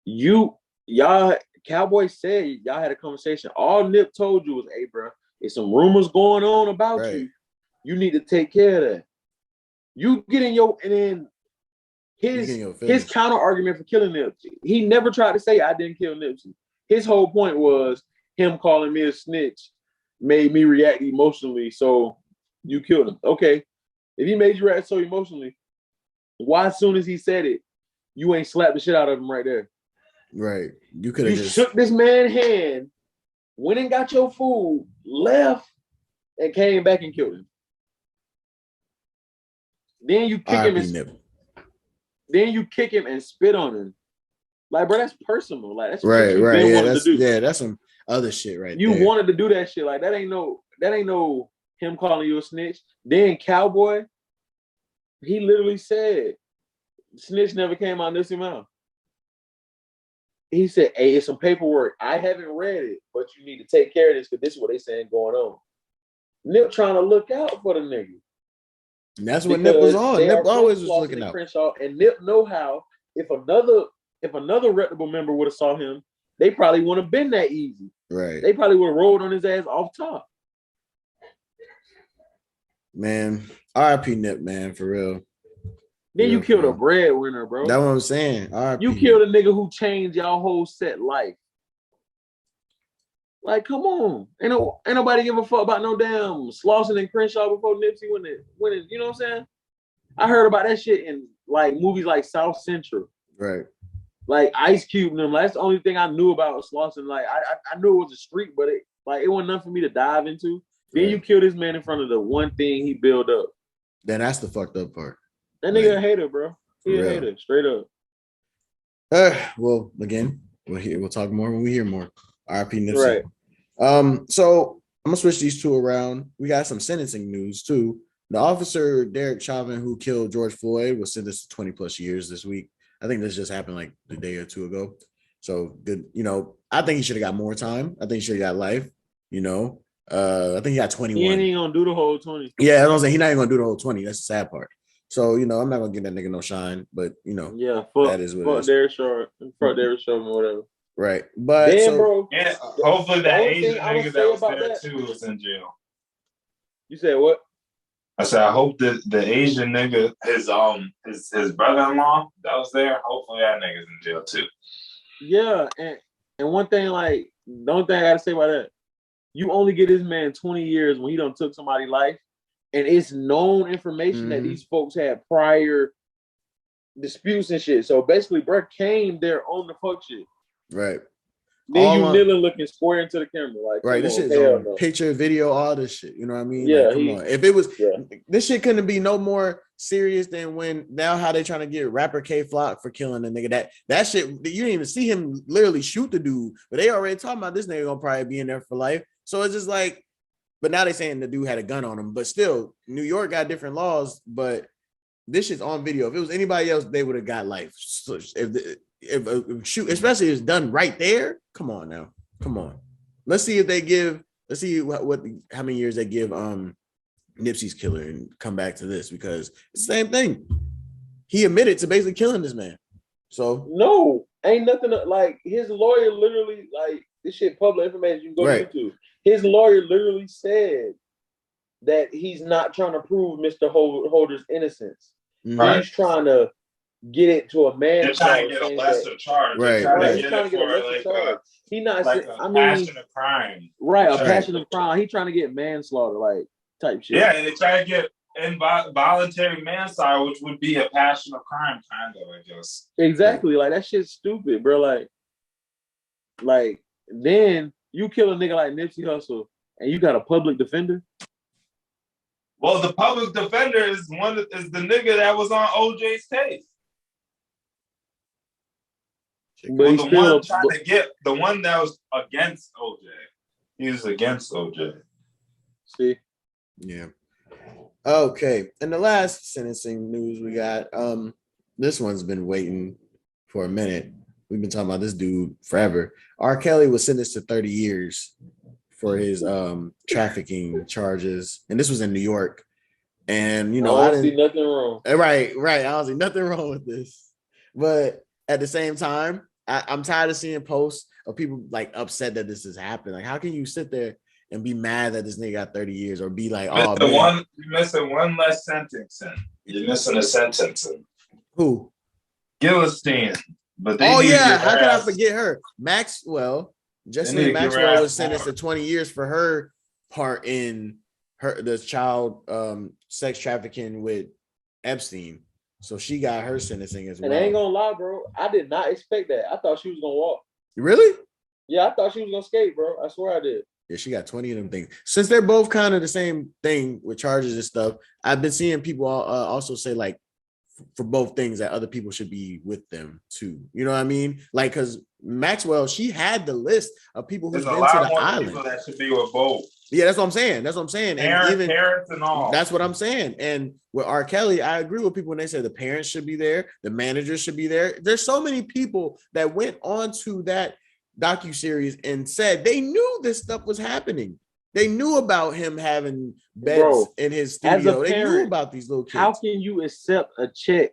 y'all Cowboy said y'all had a conversation. All Nip told you was, hey, bro, there's some rumors going on about you. You need to take care of that. You get in your and then his counter argument for killing Nipsey. He never tried to say I didn't kill Nipsey. His whole point was him calling me a snitch made me react emotionally, so you killed him. Okay, if he made you react so emotionally, why as soon as he said it, you ain't slapped the shit out of him right there? Right. You could have just shook this man's hand, went and got your food, left, and came back and killed him. Then you kick him then you kick him and spit on him. Like, bro, that's personal. Like, that's right. Yeah, that's some other shit right you there. You wanted to do that shit. Like, that ain't no him calling you a snitch. Then Cowboy, he literally said, snitch never came out of Nipsey's mouth. He said, hey, it's some paperwork. I haven't read it, but you need to take care of this because this is what they saying going on. Nip trying to look out for the nigga. And that's what Nip was on. Nip always was looking out. Crenshaw, and Nip know how if another reputable member would have saw him, they probably wouldn't have been that easy. Right. They probably would have rolled on his ass off top. Man, RIP Nip, man, for real. Then you killed a breadwinner, bro. That's what I'm saying. RIP. You killed a nigga who changed y'all whole set life. Like, come on. Ain't nobody give a fuck about no damn Slauson and Crenshaw before Nipsey when it, you know what I'm saying? I heard about that shit in like movies like South Central. Right. Like Ice Cube and them. That's the only thing I knew about Slauson. Like I knew it was a street, but it wasn't nothing for me to dive into. Then you kill this man in front of the one thing he built up. Then that's the fucked up part. That nigga a hater, bro. He a hater, straight up. Well, again, we'll talk more when we hear more. RIP Nipsey. Right. So I'm gonna switch these two around. We got some sentencing news too. The officer Derek Chauvin, who killed George Floyd, was sentenced to 20 plus years this week. I think this just happened like the day or two ago. So good, you know, I think he should have got more time. I think he should have got life. You know, I think he got 21. He ain't gonna do the whole 20. Yeah, I don't say he's not even gonna do the whole 20. That's the sad part. So you know, I'm not gonna give that nigga no shine, but you know, Yeah, fuck, that is what fuck it is. Derek Sharp, fuck Derek Sharp, or whatever. Right, but Then, so, bro, Yeah, hopefully that only Asian thing I would nigga say that was about there that- too is in jail. You said what? I said I hope that the Asian nigga, his brother-in-law that was there, hopefully that nigga's in jail too. Yeah, and one thing, like, the only thing I gotta say about that, you only get this man 20 years when he done took somebody's life, and it's known information that these folks had prior disputes and shit. So basically, bro came there on the fuck shit. right. Then All you on- kneeling looking square into the camera, like, Right, come this on, shit is hell on no. picture, video, all this shit. You know what I mean? Yeah, Like, come on. If it was, Yeah. this shit couldn't be no more serious than when now how they trying to get rapper K Flock for killing the nigga. That shit, you didn't even see him literally shoot the dude, but they already talking about this nigga gonna probably be in there for life. So it's just like, but now they saying the dude had a gun on him, but still, New York got different laws, but this shit's on video. If it was anybody else, they would have got life. So if shoot, especially if it's done right there, come on now. Come on. Let's see if they give, let's see how many years they give Nipsey's killer and come back to this, because it's the same thing. He admitted to basically killing this man. So No, ain't nothing like his lawyer literally, like, this shit public information. You can go Right. to YouTube. His lawyer literally said that he's not trying to prove Mr. Holder's innocence. Right. He's trying to get it to a man. They're trying to get a lesser charge. Right, They're right. trying He's to trying to get get it a for lesser like charge. He not. like I a mean, passion of crime. right, a Right. passion of crime. He trying to get manslaughter, like, type shit. Yeah, and they try to get involuntary manslaughter, which would be a passion of crime, kind of, I guess. Exactly. Like, that shit's stupid, bro. Like then you kill a nigga like Nipsey Hussle and you got a public defender. Well, the public defender is the nigga that was on OJ's case. But Well, he's the still one trying to get the one that was against OJ. He was against OJ. see. yeah. Okay. And the last sentencing news we got, this one's been waiting for a minute. We've been talking about this dude forever. R. Kelly was sentenced to 30 years for his trafficking charges, and this was in New York. And you know, I I don't see didn't. nothing wrong. Right. I don't see nothing wrong with this, but at the same time, I'm tired of seeing posts of people like upset that this is happening. Like, how can you sit there and be mad that this nigga got 30 years, or be like, oh man, You're missing one less sentencing. You're missing a sentencing. who? Gillistein. But they Oh need to yeah, get how her could I ass- forget her? Maxwell, need Jesselyn to give her Maxwell ass was sentenced more. to 20 years for her part in the child sex trafficking with Epstein. So she got her sentencing as well. And I ain't gonna lie, bro. I did not expect that. I thought she was gonna walk. Really? Yeah, I thought she was gonna skate, bro. I swear I did. Yeah, she got 20 of them things. Since they're both kind of the same thing with charges and stuff, I've been seeing people also say like for both things that other people should be with them too. You know what I mean? Like, because Maxwell, she had the list of people who've There's been a to lot the more island. people that should be with both. Yeah, that's what I'm saying. And even Parents and all. that's what I'm saying. And with R. Kelly, I agree with people when they say the parents should be there, the managers should be there. There's so many people that went on to that docuseries and said they knew this stuff was happening. They knew about him having beds in his studio. They knew about these little kids. How can you accept a check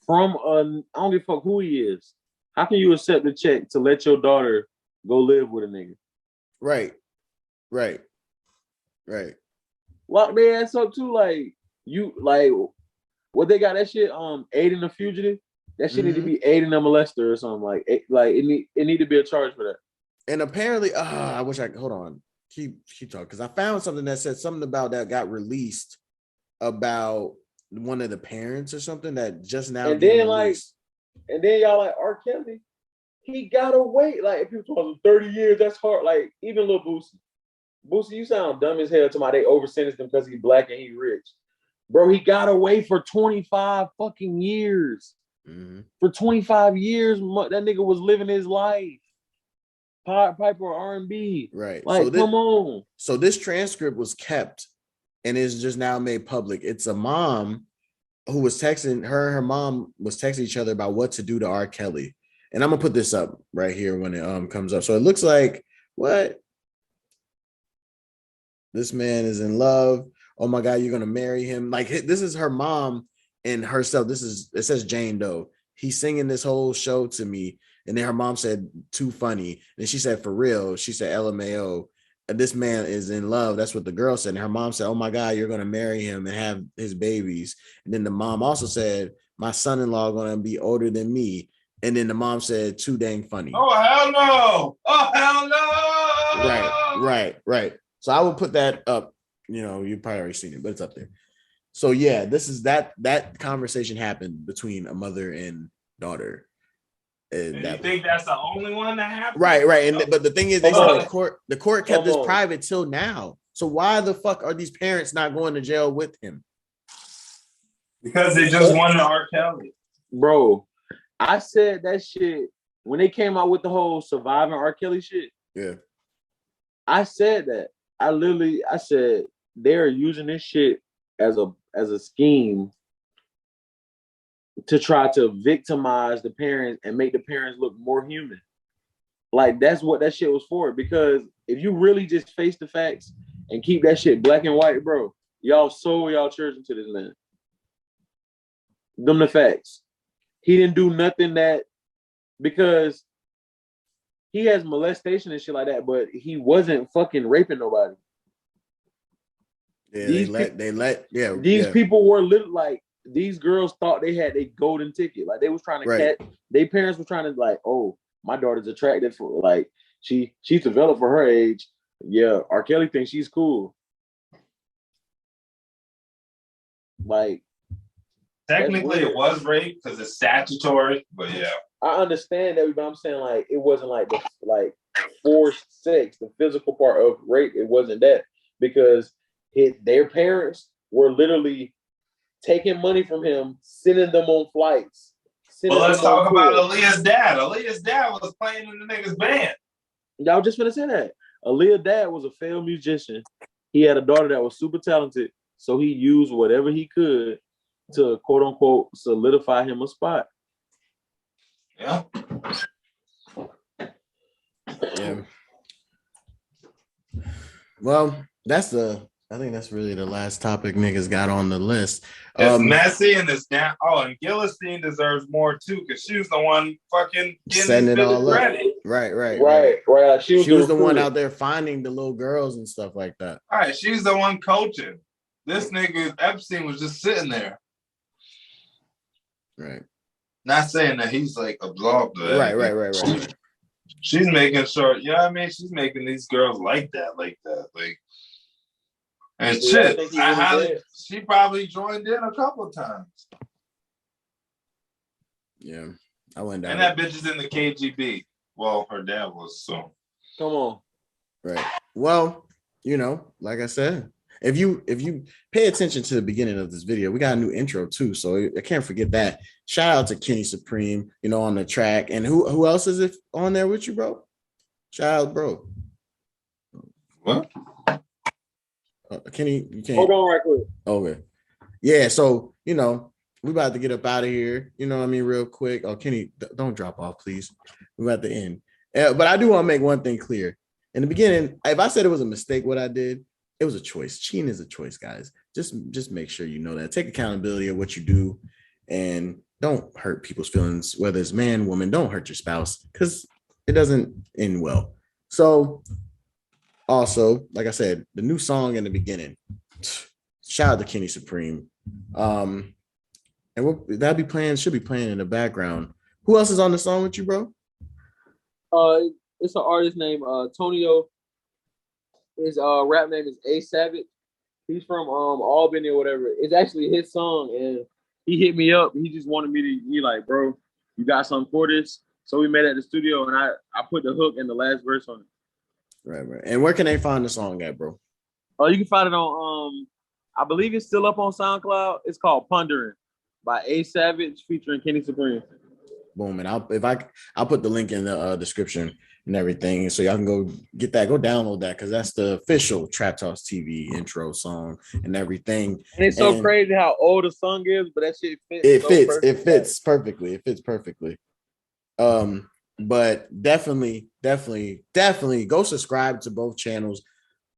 from I don't give a fuck who he is? How can you accept a check to let your daughter go live with a nigga? Right. Lock their ass up too. Like, you like what they got that shit aiding the fugitive. That shit need to be aiding a molester or something. Like it need to be a charge for that. And apparently, I wish I could hold on. Keep talking, because I found something that said something about that got released about one of the parents or something that just now. And then y'all like R. Kelly, he gotta wait. Like, if people talking 30 years, that's hard. Like, even little Boosie, you sound dumb as hell to my they over sentenced him because he's black and he rich. Bro, he got away for 25 fucking years. For 25 years, that nigga was living his life. Piper R&B. Right. Like, come on. So this transcript was kept and is just now made public. It's a mom who was texting her. Her mom was texting each other about what to do to R. Kelly. And I'm gonna put this up right here when it comes up. So it looks like what? This man is in love. Oh my God, you're gonna marry him. Like this is her mom and herself. It says Jane Doe. He's singing this whole show to me. And then her mom said, too funny. And she said, for real. She said, LMAO. And this man is in love. That's what the girl said. And her mom said, oh my God, you're gonna marry him and have his babies. And then the mom also said, my son-in-law gonna be older than me. And then the mom said, too dang funny. Oh, hell no. Oh, hell no. Right. So I will put that up. You know, you've probably already seen it, but it's up there. So yeah, this is that conversation happened between a mother and daughter. And you think that's the only one that happened? Right. But the thing is, they said the court kept this private till now. So why the fuck are these parents not going to jail with him? Because they just wanted R. Kelly. Bro, I said that shit when they came out with the whole surviving R. Kelly shit. Yeah. I said that. I said they're using this shit as a scheme to try to victimize the parents and make the parents look more human. Like that's what that shit was for. Because if you really just face the facts and keep that shit black and white, bro, y'all sold y'all children to this man. Them the facts. He didn't do nothing that, because he has molestation and shit like that, but he wasn't fucking raping nobody. Yeah, these people were like, these girls thought they had a golden ticket. Like they was trying to catch, their parents were trying to like, oh, my daughter's attractive for like she's developed for her age. Yeah, R. Kelly thinks she's cool. Like technically it was rape because it's statutory, but yeah. I understand that, but I'm saying like it wasn't like the forced sex, the physical part of rape. It wasn't that, because their parents were literally taking money from him, sending them on flights. Well, let's talk about Aaliyah's dad. Aaliyah's dad was playing in the nigga's band. Y'all just gonna say that. Aaliyah's dad was a failed musician. He had a daughter that was super talented, so he used whatever he could to quote unquote solidify him a spot. Yeah. Well, I think that's really the last topic niggas got on the list. It's messy and it's down. Oh, and Gillistein deserves more too, because she was the one fucking setting it all up. Right. She was the one out there finding the little girls and stuff like that. All right, she's the one coaching. This nigga Epstein was just sitting there. Right. Not saying that he's like absolved. Right. She's making sure, you know what I mean? She's making these girls like that. And shit, she probably joined in a couple of times. Yeah, I went down. And that bitch is in the KGB. Well, her dad was, so. Come on. Right. Well, you know, like I said, if you pay attention to the beginning of this video, we got a new intro too, so I can't forget that. Shout out to Kenny Supreme, you know, on the track. And who else is it on there with you, bro? Shout out, bro. What? Kenny, you can't. Hold on right quick. Okay. Yeah, so, you know, we about to get up out of here. You know what I mean? Real quick. Oh, Kenny, don't drop off, please. We're at the end. But I do want to make one thing clear. In the beginning, if I said it was a mistake what I did, it was a choice. Cheating is a choice, guys. Just make sure you know that. Take accountability of what you do and don't hurt people's feelings, whether it's man, woman. Don't hurt your spouse because it doesn't end well. So also, like I said, the new song in the beginning, shout out to Kenny Supreme. And should be playing in the background. Who else is on the song with you, bro? It's an artist named Tonio. His rap name is A Savage. He's from Albany or whatever. It's actually his song, and he hit me up. He just wanted me to be like, bro, you got something for this? So we met at the studio, and I put the hook and the last verse on it. Right. And where can they find the song at, bro? Oh, you can find it on I believe it's still up on SoundCloud. It's called Pondering by A Savage featuring Kenny Supreme. Boom. And I'll put the link in the description and everything, so y'all can go get that, go download that, because that's the official Trap Talks TV intro song and everything. And it's so crazy how old the song is, but that shit fits. It fits perfectly. But definitely go subscribe to both channels.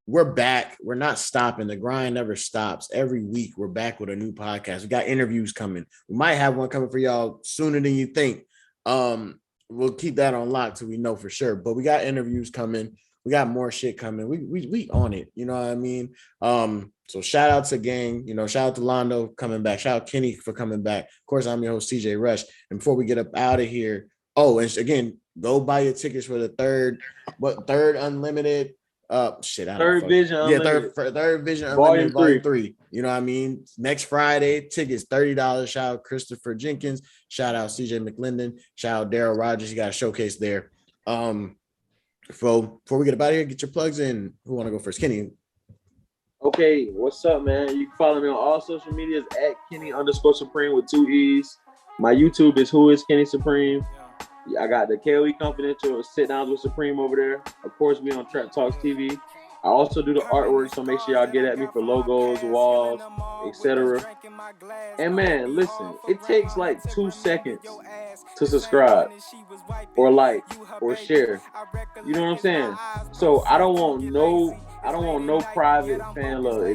We're back. We're not stopping. The grind never stops. Every week we're back with a new podcast. We got interviews coming. We might have one coming for y'all sooner than you think. We'll keep that on lock till we know for sure. But we got interviews coming. We got more shit coming. We on it. You know what I mean? So shout out to gang. You know, shout out to Londo coming back. Shout out Kenny for coming back. Of course, I'm your host CJ Rush. And before we get up out of here, and again, go buy your tickets for the third unlimited. Third Vision Unlimited. Third Vision Unlimited Volume 3. You know what I mean? Next Friday, tickets $30. Shout out Christopher Jenkins. Shout out CJ McLendon. Shout out Daryl Rogers. You got a showcase there. Before we get up out of here, get your plugs in. Who want to go first? Kenny. Okay, what's up, man? You can follow me on all social medias at Kenny_Supreme with 2 E's. My YouTube is Who is Kenny Supreme. I got the KOE Confidential sit downs with Supreme over there. Of course, we on Trap Talks TV. I also do the artwork, so make sure y'all get at me for logos, walls, etc. And man, listen, it takes like 2 seconds to subscribe or like or share. You know what I'm saying? So I don't want no private fan love.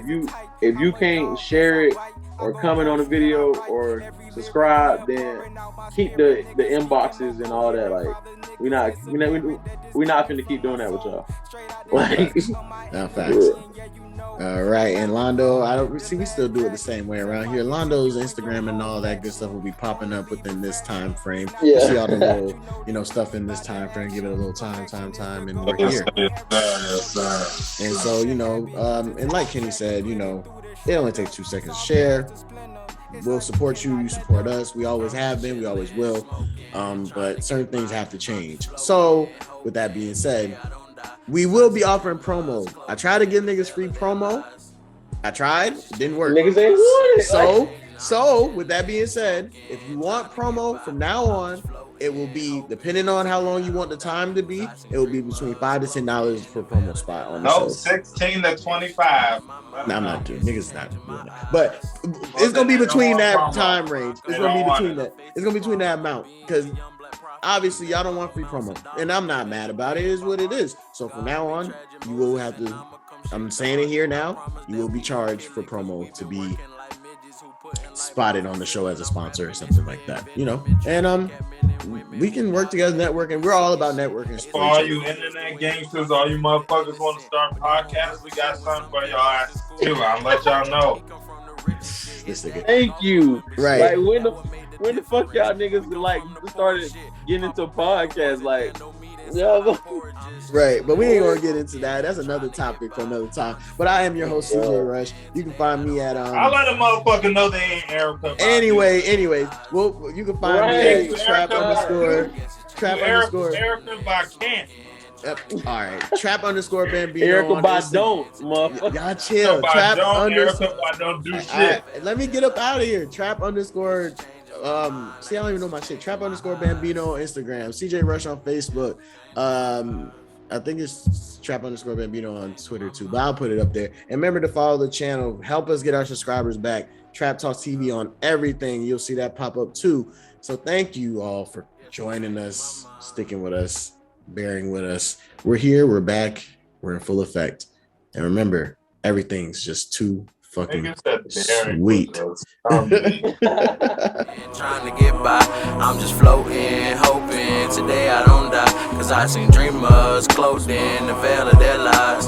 If you can't share it or comment on the video or subscribe, then keep the inboxes and all that. Like we're not finna keep doing that with y'all. Like, facts. All right, and Londo, we still do it the same way around here. Londo's Instagram and all that good stuff will be popping up within this time frame. Yeah. You see all the little, stuff in this time frame. Give it a little time, and we're here. And so, and like Kenny said, it only takes 2 seconds to share. We'll support you. You support us. We always have been. We always will. But certain things have to change. So, with that being said, we will be offering promo. I tried to give niggas free promo. I tried. It didn't work. Niggas ain't want it. So, with that being said, if you want promo from now on, it will be, depending on how long you want the time to be, it will be between $5 to $10 per promo spot on the show. 16 to 25. No, I'm not doing. Niggas not doing that. But it's gonna be between that time range. It's gonna be between that. It's gonna be between that amount, because obviously y'all don't want free promo, and I'm not mad about it. It is what it is. So from now on, you will have to. I'm saying it here now. You will be charged for promo to be spotted on the show as a sponsor or something like that. And we can work together, network, and we're all about networking. For all you internet gangsters, all you motherfuckers want to start podcasts, we got something for y'all ass too. I'll let y'all know. Thank you. Right. Like when the fuck y'all niggas like started getting into podcasts, like, yeah. Right, but we ain't gonna get into that. That's another topic for another time. But I am your host, CJ Rush. You can find me at I'll let a motherfucker know they ain't Erica. Anyway, well, you can find me at trap underscore Erica by Kent. All right, trap underscore Bambino. Erica by don't, motherfucker. Y'all chill. Trap underscore by don't do shit. Let me get up out of here. Trap underscore. See, I don't even know my shit. Trap underscore Bambino on Instagram. CJ Rush on Facebook. I think it's Trap underscore Bambino on Twitter too, but I'll put it up there. And remember to follow the channel. Help us get our subscribers back. Trap Talk TV on everything. You'll see that pop up too. So thank you all for joining us, sticking with us, bearing with us. We're here. We're back. We're in full effect. And remember, everything's just too fucking sweet. Trying to get by, I'm just floating, hoping today I don't die, cause I seen dreamers clothed in the veil of their lies.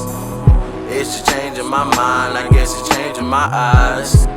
It's just changing my mind, I guess it's changing my eyes.